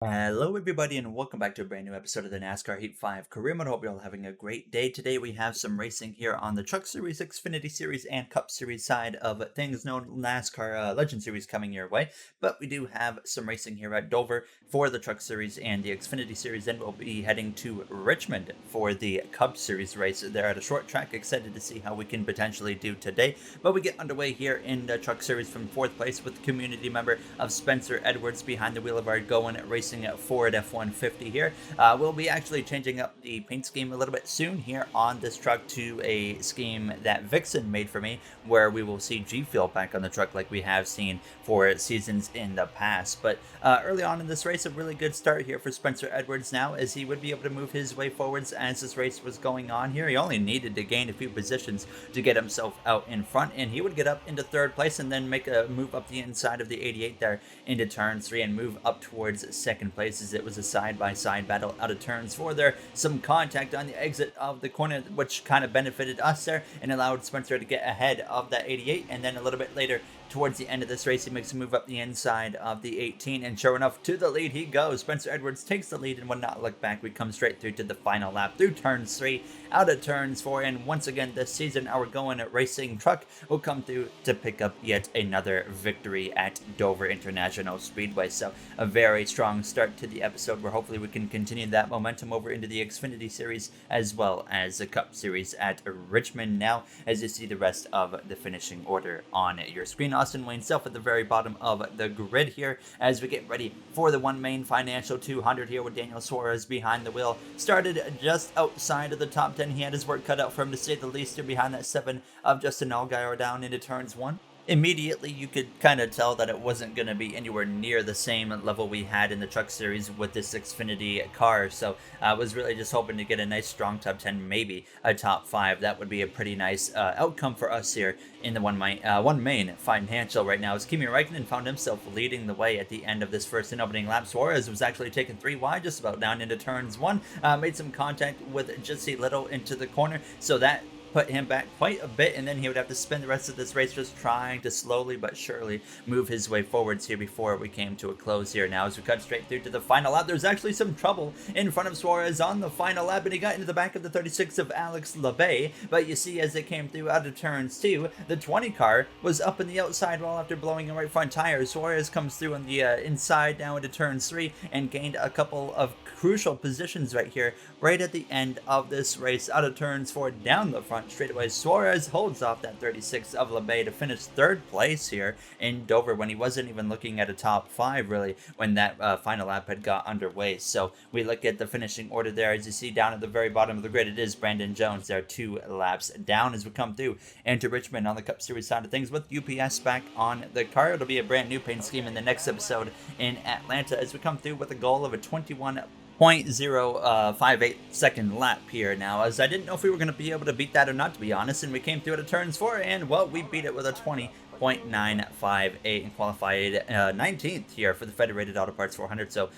Hello, everybody, and welcome back to a brand new episode of the NASCAR Heat 5 Career Mode. Hope you're all having a great day. Today, we have some racing here on the Truck Series, Xfinity Series, and Cup Series side of things, known NASCAR Legend Series coming your way. But we do have some racing here at Dover for the Truck Series and the Xfinity Series. Then we'll be heading to Richmond for the Cup Series race. They're at a short track. Excited to see how we can potentially do today. But we get underway here in the Truck Series from fourth place with community member of Spencer Edwards behind the wheel of our going racing at Ford F-150 here. We'll be actually changing up the paint scheme a little bit soon here on this truck to a scheme that Vixen made for me, where we will see G Fuel back on the truck like we have seen for seasons in the past. But early on in this race, a really good start here for Spencer Edwards now, as he would be able to move his way forwards as this race was going on here. He only needed to gain a few positions to get himself out in front, and he would get up into third place and then make a move up the inside of the 88 there into turn 3 and move up towards second place, as it was a side-by-side battle out of turns 4 there. Some contact on the exit of the corner, which kind of benefited us there and allowed Spencer to get ahead of that 88. And then a little bit later, towards the end of this race, he makes a move up the inside of the 18, and sure enough, to the lead he goes. Spencer Edwards takes the lead and would not look back. We come straight through to the final lap, through turns 3, out of turns 4, and once again this season our going racing truck will come through to pick up yet another victory at Dover International Speedway. So a very strong start to the episode, where hopefully we can continue that momentum over into the Xfinity Series as well as the Cup Series at Richmond now, as you see the rest of the finishing order on your screen. Austin Wayne Self at the very bottom of the grid here as we get ready for the One Main Financial 200 here, with Daniel Suarez behind the wheel. Started just outside of the top 10. He had his work cut out for him, to say the least, here behind that 7 of Justin Allgaier down into turns 1. Immediately you could kind of tell that it wasn't going to be anywhere near the same level we had in the Truck Series with this Xfinity car, so I was really just hoping to get a nice strong top 10, maybe a top 5. That would be a pretty nice outcome for us here in the One Main Financial right now, as Kimi Räikkönen found himself leading the way at the end of this first and opening lap. Suarez was actually taken 3 wide just about down into turns 1, made some contact with Jesse Little into the corner, so that put him back quite a bit, and then he would have to spend the rest of this race just trying to slowly but surely move his way forwards here before we came to a close here. Now as we cut straight through to the final lap, there's actually some trouble in front of Suarez on the final lap, and he got into the back of the 36 of Alex Labay. But you see, as it came through out of turns 2, the 20 car was up in the outside wall after blowing a right front tire. Suarez comes through on the inside now into turns 3 and gained a couple of crucial positions right here, right at the end of this race, out of turns 4 down the front straightaway. Suarez holds off that 36 of LeBay to finish third place here in Dover, when he wasn't even looking at a top 5 really when that final lap had got underway. So we look at the finishing order there. As you see down at the very bottom of the grid, it is Brandon Jones there 2 laps down as we come through into Richmond on the Cup Series side of things, with UPS back on the car. It'll be a brand new paint scheme in the next episode in Atlanta, as we come through with a goal of a 21.058 second lap here now, as I didn't know if we were going to be able to beat that or not, to be honest, and we came through at turns 4, and well, we beat it with a 20.958 and qualified 19th here for the Federated Auto Parts 400. So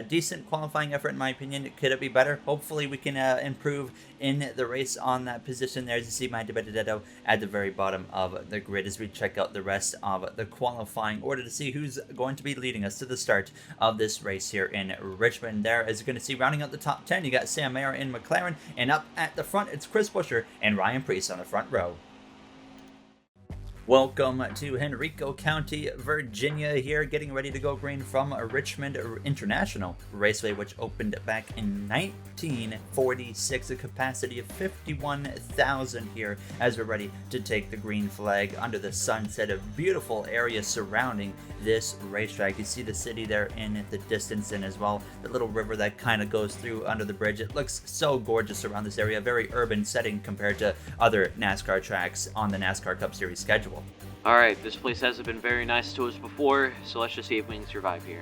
decent qualifying effort in my opinion. Could it be better? Hopefully we can improve in the race on that position there, as you see my Benedetto at the very bottom of the grid, as we check out the rest of the qualifying order to see who's going to be leading us to the start of this race here in Richmond. There, as you're going to see, rounding out the top 10, you got Sam Mayer in McLaren, and up at the front it's Chris Buescher and Ryan Preece on the front row. Welcome to Henrico County, Virginia here, getting ready to go green from Richmond International Raceway, which opened back in 1946, a capacity of 51,000 here, as we're ready to take the green flag under the sunset. A beautiful area surrounding this racetrack. You see the city there in the distance, and as well the little river that kind of goes through under the bridge. It looks so gorgeous around this area, very urban setting compared to other NASCAR tracks on the NASCAR Cup Series schedule. Alright, this place hasn't been very nice to us before, so let's just see if we can survive here.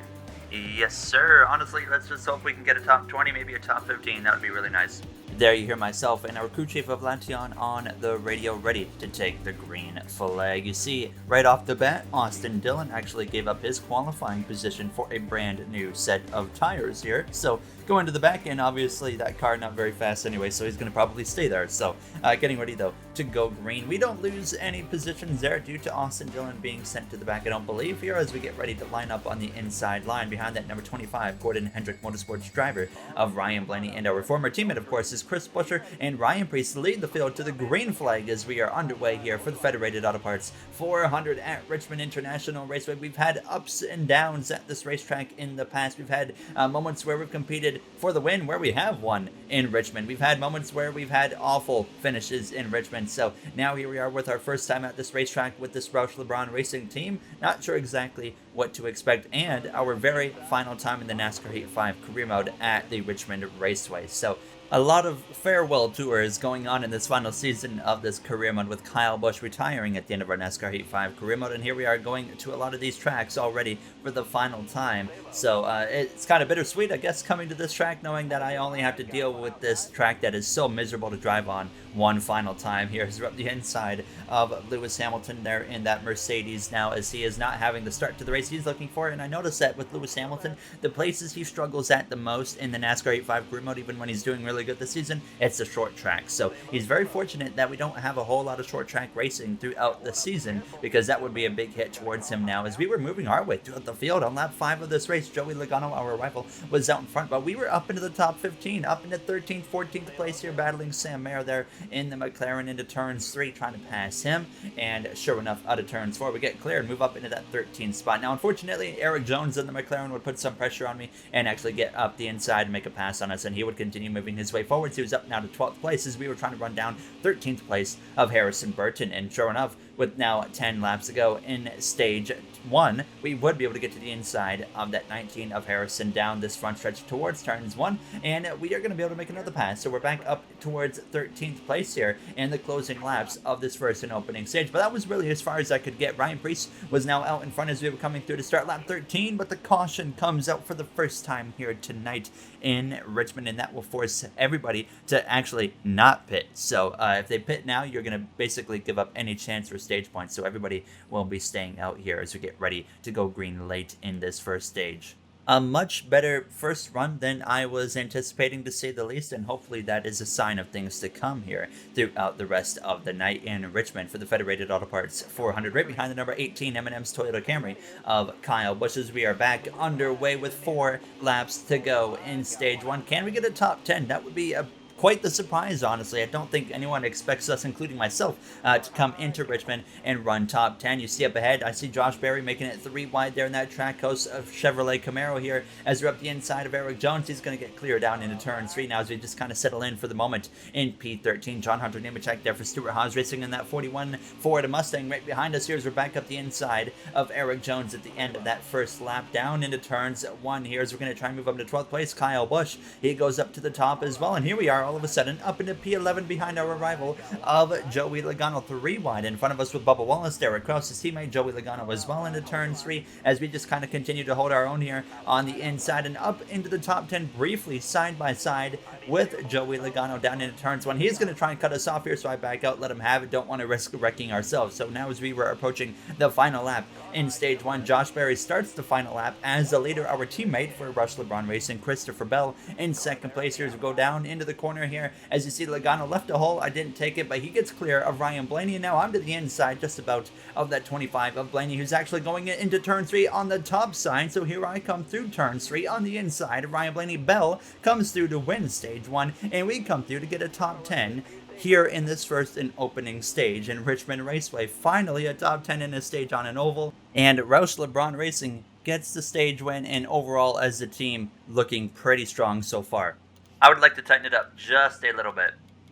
Yes, sir. Honestly, let's just hope we can get a top 20, maybe a top 15. That would be really nice. There you hear myself and our crew chief of Lantion on the radio, ready to take the green flag. You see, right off the bat, Austin Dillon actually gave up his qualifying position for a brand new set of tires here. So going to the back end, obviously that car not very fast anyway, so he's going to probably stay there. So getting ready though to go green. We don't lose any positions there due to Austin Dillon being sent to the back, I don't believe, here as we get ready to line up on the inside line behind that number 25 Gordon Hendrick Motorsports driver of Ryan Blaney, and our former teammate, of course, is Chris Buescher, and Ryan Preece lead the field to the green flag as we are underway here for the Federated Auto Parts 400 at Richmond International Raceway. We've had ups and downs at this racetrack in the past. We've had moments where we've competed for the win, where we have won in Richmond. We've had moments where we've had awful finishes in Richmond. So now here we are with our first time at this racetrack with this Roush LeBron Racing team. Not sure exactly what to expect, and our very final time in the NASCAR Heat 5 career mode at the Richmond Raceway. So a lot of farewell tours going on in this final season of this career mode, with Kyle Busch retiring at the end of our NASCAR Heat 5 career mode, and here we are going to a lot of these tracks already for the final time. So it's kind of bittersweet, I guess, coming to this track knowing that I only have to deal with this track that is so miserable to drive on one final time. Here's up the inside of Lewis Hamilton there in that Mercedes now, as he is not having the start to the race he's looking for. And I noticed that with Lewis Hamilton, the places he struggles at the most in the NASCAR Heat 5 career mode, even when he's doing really good this season, it's the short track. So he's very fortunate that we don't have a whole lot of short track racing throughout the season, because that would be a big hit towards him now, as we were moving our way throughout the field. On lap 5 of this race, Joey Logano, our rival, was out in front, but we were up into the top 15, up into 13th, 14th place here, battling Sam Mayer there in the McLaren into turns 3, trying to pass him, and sure enough, out of turns 4, we get clear and move up into that 13th spot. Now, unfortunately, Eric Jones in the McLaren would put some pressure on me and actually get up the inside and make a pass on us, and he would continue moving his way forwards. He was up now to 12th place as we were trying to run down 13th place of Harrison Burton, and sure enough, with now 10 laps to go in stage 1, we would be able to get to the inside of that 19 of Harrison down this front stretch towards turns 1, and we are going to be able to make another pass. So we're back up towards 13th place here in the closing laps of this first and opening stage. But that was really as far as I could get. Ryan Preece was now out in front as we were coming through to start lap 13, but the caution comes out for the first time here tonight in Richmond, and that will force everybody to actually not pit. So if they pit now, you're going to basically give up any chance for stage points. So everybody will be staying out here as we get ready to go green late in this first stage. A much better first run than I was anticipating, to say the least, and hopefully that is a sign of things to come here throughout the rest of the night in Richmond for the Federated Auto Parts 400, right behind the number 18 M&M's Toyota Camry of Kyle Busch, as we are back underway with 4 laps to go in stage 1. Can we get a top 10? That would be quite the surprise, honestly. I don't think anyone expects us, including myself, to come into Richmond and run top 10. You see up ahead, I see Josh Berry making it 3 wide there in that track host of Chevrolet Camaro here as we're up the inside of Eric Jones. He's going to get clear down into turn 3 now as we just kind of settle in for the moment in P13. John Hunter Nemechek there for Stuart Haas Racing in that 41 Ford Mustang right behind us here as we're back up the inside of Eric Jones at the end of that first lap down into turns 1 here as we're going to try and move up to 12th place. Kyle Busch, he goes up to the top as well, and here we are all of a sudden up into P11 behind our rival of Joey Logano, 3 wide in front of us with Bubba Wallace, Derek Cross, his teammate Joey Logano as well into turn 3 as we just kind of continue to hold our own here on the inside and up into the top 10 briefly side by side with Joey Logano down into turns 1. He's going to try and cut us off here, so I back out, let him have it, don't want to risk wrecking ourselves. So now as we were approaching the final lap in stage 1, Josh Berry starts the final lap as the leader. Our teammate for Roush LeBron Racing, Christopher Bell, in second place here as we go down into the corner here. As you see, Logano left a hole. I didn't take it, but he gets clear of Ryan Blaney, and now I'm to the inside just about of that 25 of Blaney, who's actually going into turn 3 on the top side. So here I come through turn 3 on the inside. Ryan Blaney Bell comes through to win stage 1, and we come through to get a top 10 here in this first and opening stage in Richmond Raceway. Finally, a top 10 in a stage on an oval, and Roush LeBron Racing gets the stage win, and overall as a team looking pretty strong so far. I would like to tighten it up just a little bit.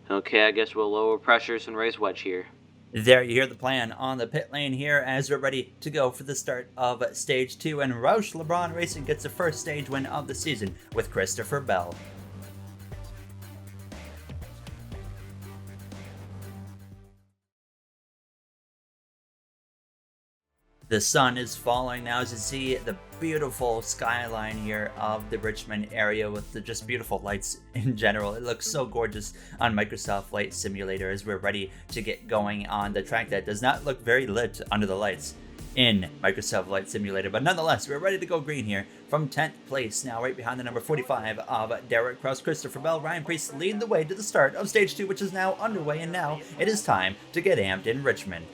Okay, I guess we'll lower pressures and raise wedge here. There you hear the plan on the pit lane here as we're ready to go for the start of stage 2, and Roush LeBron Racing gets the first stage win of the season with Christopher Bell. The sun is falling now as you see the beautiful skyline here of the Richmond area with the just beautiful lights in general. It looks so gorgeous on Microsoft Flight Simulator as we're ready to get going on the track that does not look very lit under the lights. in Microsoft Flight Simulator. But nonetheless, we're ready to go green here from 10th place now, right behind the number 45 of Derek Cross. Christopher Bell, Ryan Priest lead the way to the start of Stage 2, which is now underway, and now it is time to get amped in Richmond.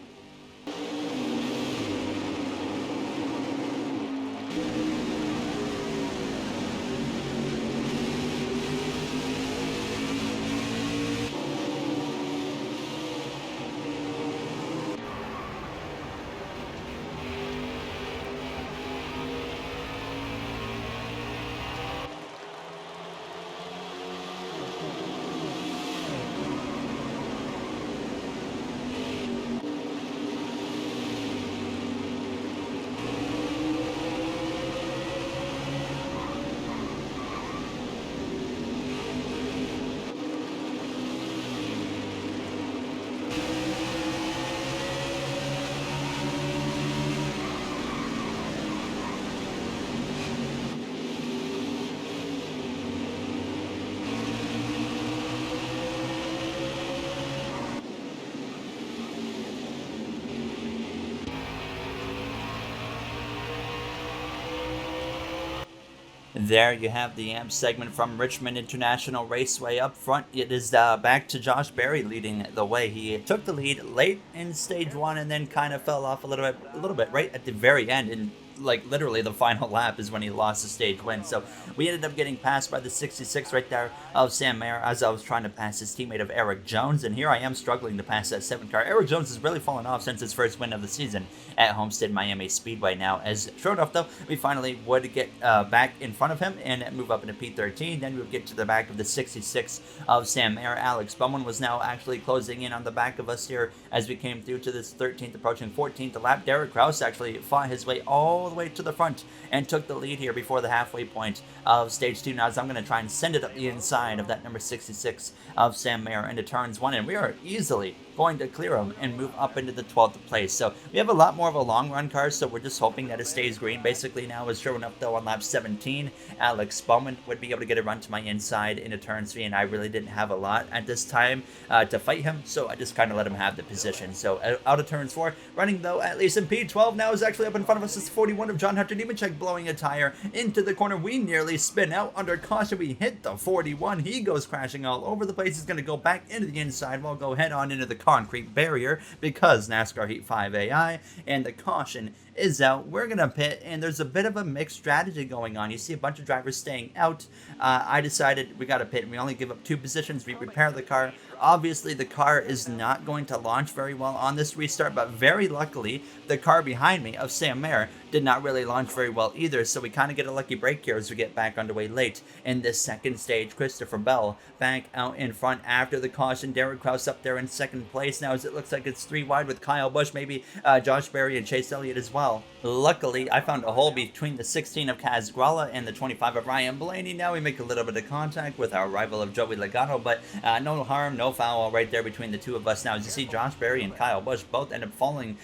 There you have the AMP segment from Richmond International Raceway. Up front, it is back to Josh Berry leading the way. He took the lead late in Stage 1 and then kind of fell off a little bit right at the very end. And like literally the final lap is when he lost the stage win. So we ended up getting passed by the 66 right there of Sam Mayer as I was trying to pass his teammate of Eric Jones. And here I am struggling to pass that 7 car. Eric Jones has really fallen off since his first win of the season at Homestead Miami Speedway now. As sure enough though, we finally would get back in front of him and move up into P13. Then we would get to the back of the 66 of Sam Mayer. Alex Bowman was now actually closing in on the back of us here as we came through to this 13th approaching 14th lap. Derek Kraus actually fought his way all the way to the front and took the lead here before the halfway point of Stage 2. Now as I'm going to try and send it up the inside of that number 66 of Sam Mayer into turns 1, and we are easily going to clear him and move up into the 12th place. So we have a lot more of a long run car, so we're just hoping that it stays green basically now. As sure enough though, on lap 17, Alex Bowman would be able to get a run to my inside into turn 3, and I really didn't have a lot at this time to fight him, so I just kind of let him have the position. So out of turns 4, running though at least in P12 now is actually up in front of us. It's 41 of John Hunter Nemechek blowing a tire into the corner. We nearly spin out under caution. We hit the 41. He goes crashing all over the place. He's going to go back into the inside. We'll go head on into the concrete barrier because NASCAR Heat 5 AI, and the caution is out. We're going to pit, and there's a bit of a mixed strategy going on. You see a bunch of drivers staying out. I decided we got to pit, and we only give up 2 positions. We repair the car. Obviously, the car is not going to launch very well on this restart, but very luckily, the car behind me of Sam Mayer did not really launch very well either, so we kind of get a lucky break here as we get back underway late in this second stage. Christopher Bell back out in front after the caution. Derek Kraus up there in second place now as it looks like it's 3 wide with Kyle Busch, maybe Josh Berry and Chase Elliott as well. Luckily, I found a hole between the 16 of Kaz Gralla and the 25 of Ryan Blaney. Now we make a little bit of contact with our rival of Joey Logano, but no harm, no foul right there between the two of us. Now, as you see, Josh Berry and Kyle Busch both end up falling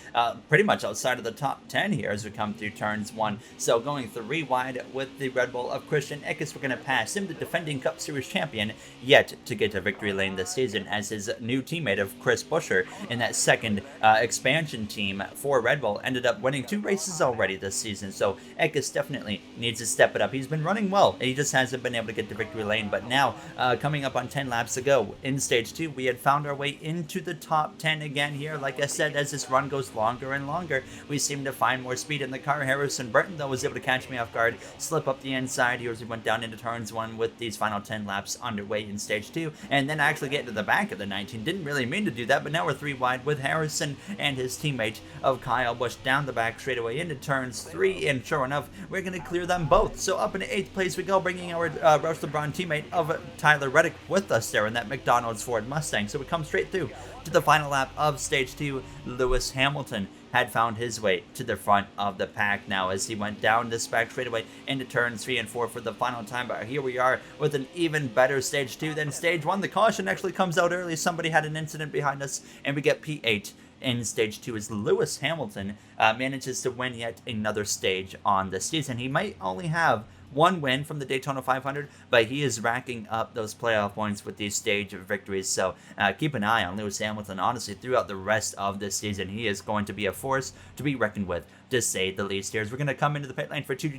pretty much outside of the top 10 here as we come through turns 1. So going 3 wide with the Red Bull of Christian Eckes, we're going to pass him, the defending Cup Series champion, yet to get to victory lane this season as his new teammate of Chris Buescher in that second expansion team for Red Bull ended up winning 2 races already this season. So Eckes definitely needs to step it up. He's been running well. He just hasn't been able to get to victory lane. But now, coming up on 10 laps to go in Stage 2, we had found our way into the top 10 again here. Like I said, as this run goes longer and longer, we seem to find more speed in the car. Harrison Burton, though, was able to catch me off guard, slip up the inside here as we went down into turns 1 with these final 10 laps underway in Stage 2, and then actually get to the back of the 19. Didn't really mean to do that, but now we're 3 wide with Harrison and his teammate of Kyle Busch down the back straightaway into turns 3, and sure enough, we're going to clear them both. So up in 8th place we go, bringing our Roush LeBron teammate of Tyler Reddick with us there in that McDonald's Ford Mustang. So we come straight through to the final lap of Stage 2. Lewis Hamilton had found his way to the front of the pack now as he went down this back straightaway into turns 3 and 4 for the final time. But here we are with an even better Stage 2 than Stage 1. The caution actually comes out early. Somebody had an incident behind us, and we get P8 in Stage 2 as Lewis Hamilton manages to win yet another stage on the season. He might only have one win from the Daytona 500, but he is racking up those playoff points with these stage victories. So keep an eye on Lewis Hamilton. Honestly, throughout the rest of this season, he is going to be a force to be reckoned with, to say the least. Here, as we're going to come into the pit lane for two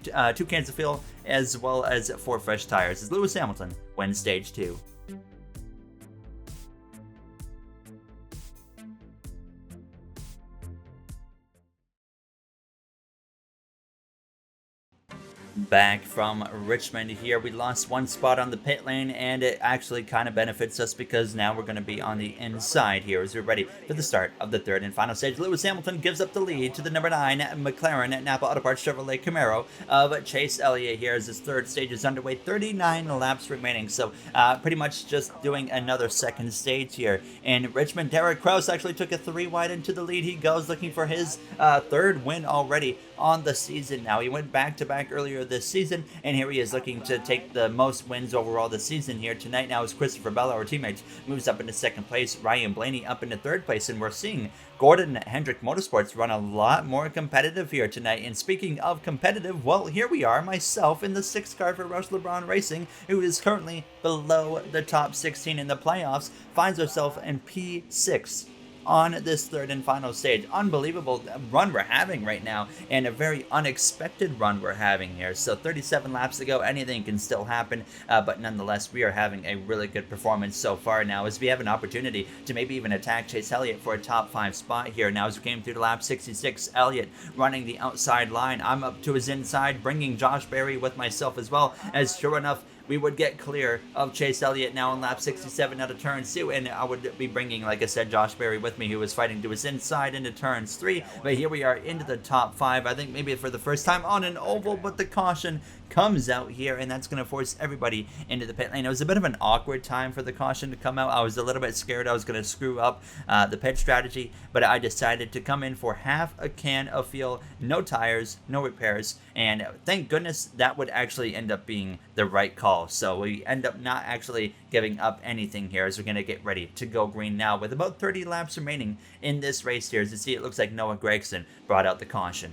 cans of fuel as well as 4 fresh tires, as Lewis Hamilton wins stage 2. Back from Richmond here. We lost 1 spot on the pit lane, and it actually kind of benefits us because now we're going to be on the inside here as we're ready for the start of the 3rd and final stage. Lewis Hamilton gives up the lead to the number 9 McLaren Napa Auto Parts Chevrolet Camaro of Chase Elliott here as his 3rd stage is underway. 39 laps remaining, so pretty much just doing another 2nd stage here. In Richmond, Derek Kraus actually took a 3 wide into the lead. He goes looking for his 3rd win already on the season now. He went back-to-back earlier this season, and here he is looking to take the most wins overall this season here tonight. Now as Christopher Bell, our teammate, moves up into 2nd place, Ryan Blaney up into 3rd place, and we're seeing Gordon Hendrick Motorsports run a lot more competitive here tonight. And speaking of competitive, well, here we are, myself in the 6th car for Roush LeBron Racing, who is currently below the top 16 in the playoffs, finds herself in P6 on this 3rd and final stage. Unbelievable run we're having right now, and a very unexpected run we're having here. So 37 laps to go, anything can still happen, but nonetheless, we are having a really good performance so far now, as we have an opportunity to maybe even attack Chase Elliott for a top 5 spot here. Now as we came through to lap 66, Elliott running the outside line. I'm up to his inside, bringing Josh Berry with myself as well, as sure enough, we would get clear of Chase Elliott now on lap 67 out of turn 2, and I would be bringing, like I said, Josh Berry with me, who was fighting to his inside into turns 3, but here we are into the top 5, I think maybe for the first time on an oval, but the caution comes out here, and that's going to force everybody into the pit lane. It was a bit of an awkward time for the caution to come out. I was a little bit scared I was going to screw up the pit strategy, but I decided to come in for half a can of fuel, no tires, no repairs, and thank goodness that would actually end up being the right call. So we end up not actually giving up anything here, as we're going to get ready to go green now with about 30 laps remaining in this race here. As you see, it looks like Noah Gragson brought out the caution.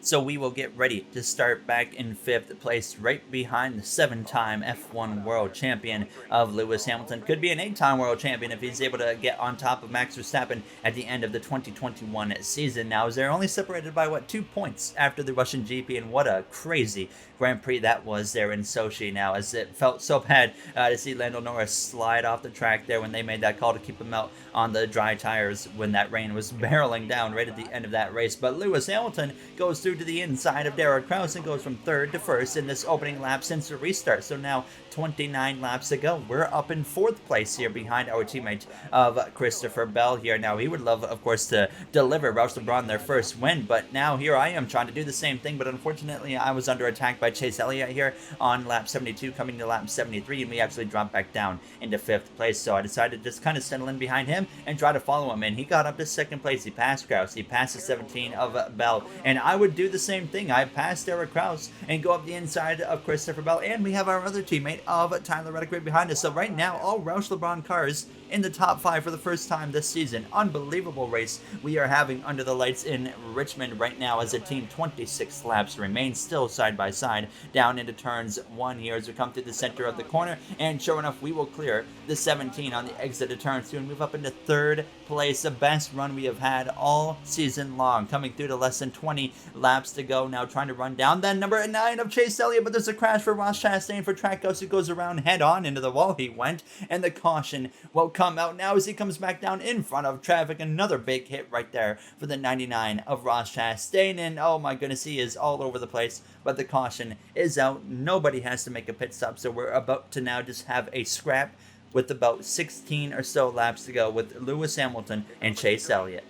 So we will get ready to start back in 5th place, right behind the 7-time F1 World Champion of Lewis Hamilton. Could be an 8-time World Champion if he's able to get on top of Max Verstappen at the end of the 2021 season. Now, as they're only separated by, 2 points after the Russian GP, and what a crazy Grand Prix that was there in Sochi now, as it felt so bad to see Lando Norris slide off the track there when they made that call to keep him out on the dry tires when that rain was barreling down right at the end of that race. But Lewis Hamilton goes through to the inside of Derek Kraus and goes from 3rd to 1st in this opening lap since the restart. So now 29 laps to go. We're up in 4th place here behind our teammate of Christopher Bell here. Now he would love, of course, to deliver Roush LeBron their first win, but now here I am trying to do the same thing, but unfortunately I was under attack by Chase Elliott here on lap 72 coming to lap 73, and we actually dropped back down into 5th place. So I decided to just kind of settle in behind him and try to follow him, and he got up to 2nd place. He passed Kraus, he passed the 17 of Bell, and I would do the same thing. I passed Derek Kraus and go up the inside of Christopher Bell, and we have our other teammate of Tyler Reddick right behind us. So right now, all Roush LeBron cars in the top 5 for the first time this season. Unbelievable race we are having under the lights in Richmond right now, as a team 26 laps remain still side by side down into turns 1 here as we come through the center of the corner, and sure enough, we will clear the 17 on the exit of turn 2 and move up into 3rd place, the best run we have had all season long, coming through to less than 20 laps to go now, trying to run down that number 9 of Chase Elliott, but there's a crash for Ross Chastain for Trackhouse, who goes around head on into the wall he went, and the caution will come out now as he comes back down in front of traffic. Another big hit right there for the 99 of Ross Chastain, and oh my goodness, he is all over the place, but the caution is out. Nobody has to make a pit stop, so we're about to now just have a scrap with about 16 or so laps to go with Lewis Hamilton and Chase Elliott.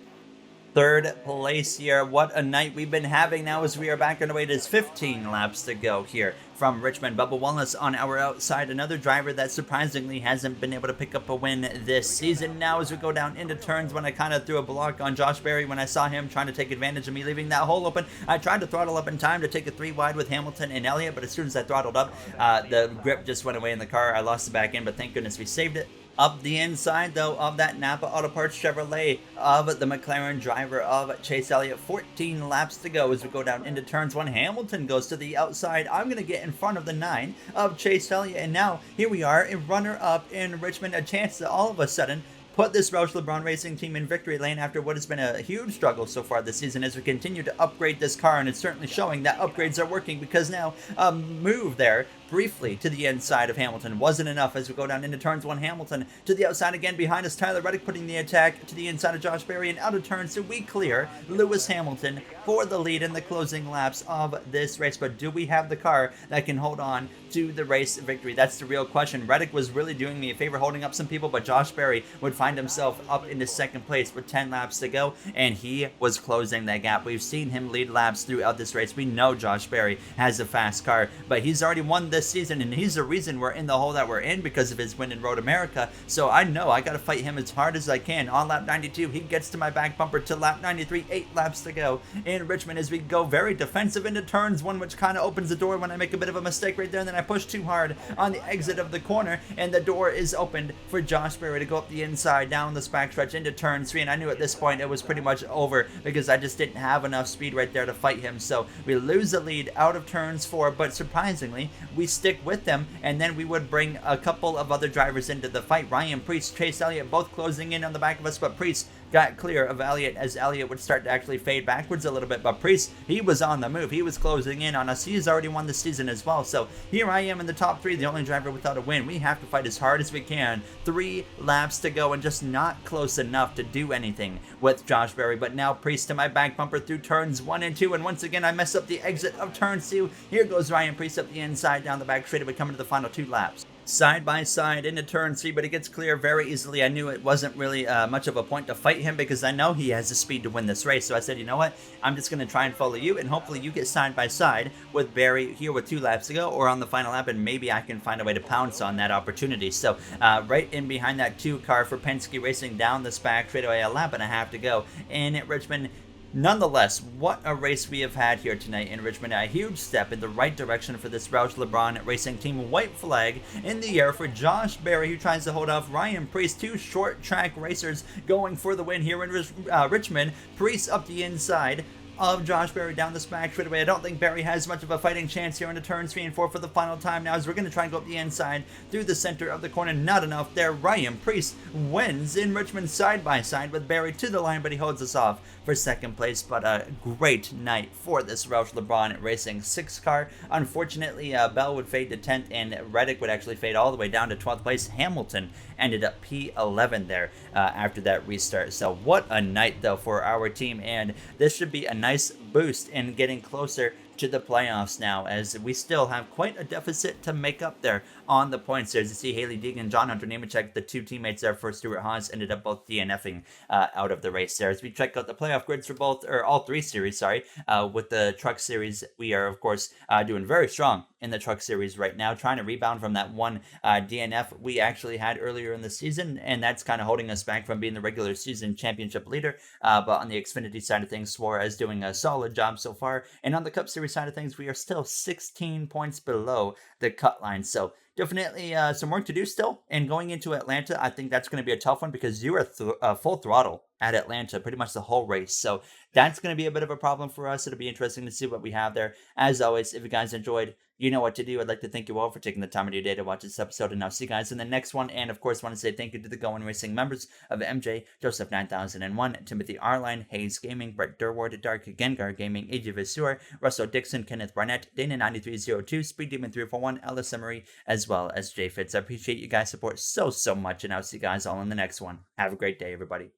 3rd place here. What a night we've been having now, as we are back on the way. It is 15 laps to go here from Richmond. Bubba Wallace on our outside, another driver that surprisingly hasn't been able to pick up a win this season. Now as we go down into turns, when I kind of threw a block on Josh Berry when I saw him trying to take advantage of me leaving that hole open, I tried to throttle up in time to take a 3 wide with Hamilton and Elliott, but as soon as I throttled up, the grip just went away in the car. I lost the back end, but thank goodness we saved it. Up the inside, though, of that Napa Auto Parts Chevrolet of the McLaren driver of Chase Elliott. 14 laps to go as we go down into turns one. Hamilton goes to the outside. I'm going to get in front of the 9 of Chase Elliott. And now here we are, a runner-up in Richmond, a chance to all of a sudden put this Roush LeBron Racing team in victory lane after what has been a huge struggle so far this season as we continue to upgrade this car, and it's certainly showing that upgrades are working, because now a move there briefly to the inside of Hamilton wasn't enough as we go down into turns one. Hamilton to the outside again, behind us Tyler Reddick putting the attack to the inside of Josh Berry, and out of turns, so we clear Lewis Hamilton for the lead in the closing laps of this race. But do we have the car that can hold on to the race victory? That's the real question. Reddick was really doing me a favor holding up some people, but Josh Berry would find himself up into second place with 10 laps to go, and he was closing that gap. We've seen him lead laps throughout this race. We know Josh Berry has a fast car, but he's already won this season, and he's the reason we're in the hole that we're in because of his win in Road America. So I know I got to fight him as hard as I can. On lap 92, he gets to my back bumper to lap 93, 8 laps to go in Richmond as we go very defensive into turns one, which kind of opens the door when I make a bit of a mistake right there, and then I push too hard on the exit of the corner, and the door is opened for Josh Berry to go up the inside down the backstretch into turn 3, and I knew at this point it was pretty much over because I just didn't have enough speed right there to fight him. So we lose the lead out of turns 4, but surprisingly we stick with them, and then we would bring a couple of other drivers into the fight. Ryan Preece, Chase Elliott both closing in on the back of us, but Preece got clear of Elliott as Elliott would start to actually fade backwards a little bit. But Preece, he was on the move. He was closing in on us. He's already won the season as well. So here I am in the top 3, the only driver without a win. We have to fight as hard as we can. 3 laps to go and just not close enough to do anything with Josh Berry. But now Preece to my back bumper through turns 1 and 2. And once again, I mess up the exit of turn 2. Here goes Ryan Preece up the inside down the back straight. We come into the final 2 laps. Side by side into turn 3, but he gets clear very easily. I knew it wasn't really much of a point to fight him because I know he has the speed to win this race. So I said, you know what? I'm just going to try and follow you, and hopefully you get side by side with Berry here with 2 laps to go or on the final lap, and maybe I can find a way to pounce on that opportunity. So right in behind that 2 car for Penske Racing down the SPAC straightaway, a lap and a half to go in at Richmond. Nonetheless, what a race we have had here tonight in Richmond. A huge step in the right direction for this Roush LeBron Racing team. White flag in the air for Josh Berry, who tries to hold off Ryan Preece. 2 short track racers going for the win here in Richmond. Preece up the inside of Josh Berry down the SPAC straightaway. I don't think Berry has much of a fighting chance here into turns 3 and 4 for the final time now, as we're going to try and go up the inside through the center of the corner. Not enough there. Ryan Preece wins in Richmond side by side with Berry to the line, but he holds us off for second place. But a great night for this Roush LeBron Racing 6 car. Unfortunately, Bell would fade to 10th, and Reddick would actually fade all the way down to 12th place. Hamilton ended up P11 there after that restart. So what a night though for our team, and this should be a nice boost in getting closer to the playoffs now, as we still have quite a deficit to make up there on the points. There's you see Haley Deegan, John Hunter Nemechek, the 2 teammates there for Stuart Haas, ended up both DNFing out of the race there. As we check out the playoff grids for both, or all 3 series, with the truck series, we are of course doing very strong in the truck series right now, trying to rebound from that 1 DNF we actually had earlier in the season, and that's kind of holding us back from being the regular season championship leader. But on the Xfinity side of things, Suarez doing a solid job so far, and on the Cup Series side of things, we are still 16 points below the cut line. So definitely some work to do still. And going into Atlanta, I think that's going to be a tough one because you are full throttle at Atlanta pretty much the whole race. So that's going to be a bit of a problem for us. It'll be interesting to see what we have there. As always, if you guys enjoyed, you know what to do. I'd like to thank you all for taking the time of your day to watch this episode, and I'll see you guys in the next one. And of course, want to say thank you to the Going Racing members of MJ, Joseph 9001, Timothy Arline, Hayes Gaming, Brett Durward, Dark Gengar Gaming, AJ Visur, Russell Dixon, Kenneth Barnett, Dana 9302, Speed Demon 341, Ellis Emery, as well as Jay Fitz. I appreciate you guys' support so much, and I'll see you guys all in the next one. Have a great day, everybody.